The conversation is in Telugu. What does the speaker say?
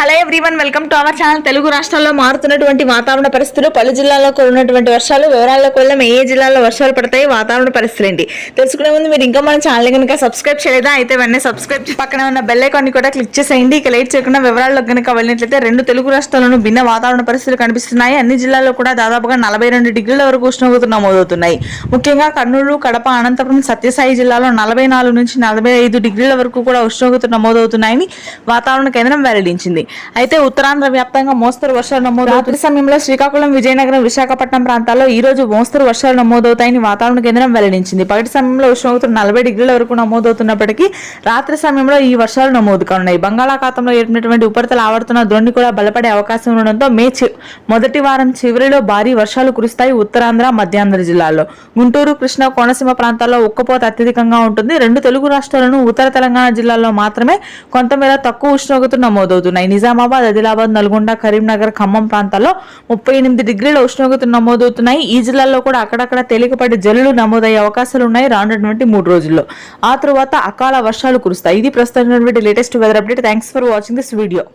Hello everyone, welcome to our channel. Telugu రాష్ట్రాల్లో మారుతున్నటువంటి వాతావరణ పరిస్థితులు, పలు జిల్లాల్లో ఉన్నటువంటి వర్షాలు, వివరాల్లోకి వెళ్దాం. ఏ జిల్లాలో వర్షాలు పడతాయి, వాతావరణ పరిస్థితులు ఏంటి తెలుసుకునే ముందు మీరు ఇంకా మన ఛానల్ కనుక సబ్స్క్రైబ్ చేయలేదా అయితే వెంటనే సబ్స్క్రైబ్ పక్కన ఉన్న బెల్ ఐకాన్ కూడా క్లిక్ చేసేయండి. ఇక లేట్ చేయకుండా వివరాల్లో కనుక వెళ్ళినట్లయితే రెండు తెలుగు రాష్ట్రాల్లోనూ భిన్న వాతావరణ పరిస్థితులు కనిపిస్తున్నాయి. అన్ని జిల్లాల్లో కూడా దాదాపుగా 42 డిగ్రీల వరకు ఉష్ణోగ్రతలు నమోదవుతున్నాయి. ముఖ్యంగా కర్నూలు, కడప, అనంతపురం, సత్యసాయి జిల్లాలో 44 నుంచి 45 డిగ్రీల వరకు కూడా ఉష్ణోగ్రతలు నమోదవుతున్నాయని వాతావరణ కేంద్రం వెల్లడించింది. అయితే ఉత్తరాంధ్ర వ్యాప్తంగా మోస్తరు వర్షాలు నమోదవుతున్న సమయంలో శ్రీకాకుళం, విజయనగరం, విశాఖపట్నం ప్రాంతాల్లో ఈ రోజు మోస్తరు వర్షాలు నమోదవుతాయని వాతావరణ కేంద్రం వెల్లడించింది. పగటి సమయంలో ఉష్ణోగ్రతలు 40 డిగ్రీల వరకు నమోదవుతున్నప్పటికీ రాత్రి సమయంలో ఈ వర్షాలు నమోదు కానున్నాయి. బంగాళాఖాతంలో ఏర్పడినటువంటి ఉపరితల ఆవర్తన ద్రోణి కూడా బలపడే అవకాశం ఉండడంతో మే మొదటి వారం చివరిలో భారీ వర్షాలు కురుస్తాయి. ఉత్తరాంధ్ర, మధ్యాంధ్ర జిల్లాల్లో, గుంటూరు, కృష్ణా, కోనసీమ ప్రాంతాల్లో ఉక్కపోత అత్యధికంగా ఉంటుంది. రెండు తెలుగు రాష్ట్రాలను ఉత్తర తెలంగాణ జిల్లాల్లో మాత్రమే కొంతమేర తక్కువ ఉష్ణోగ్రతలు నమోదవుతున్నాయి. నిజామాబాద్, ఆదిలాబాద్, నల్గొండ, కరీంనగర్, ఖమ్మం ప్రాంతాల్లో 38 డిగ్రీల ఉష్ణోగ్రతలు నమోదవుతున్నాయి. ఈ జిల్లాల్లో కూడా అక్కడక్కడ తేలికపాటి జల్లులు నమోదయ్యే అవకాశాలు ఉన్నాయి రానున్నటువంటి 3 రోజుల్లో. ఆ తరువాత అకాల వర్షాలు కురుస్తాయి. ఇది ప్రస్తుతం latest weather update. Thanks for watching this video.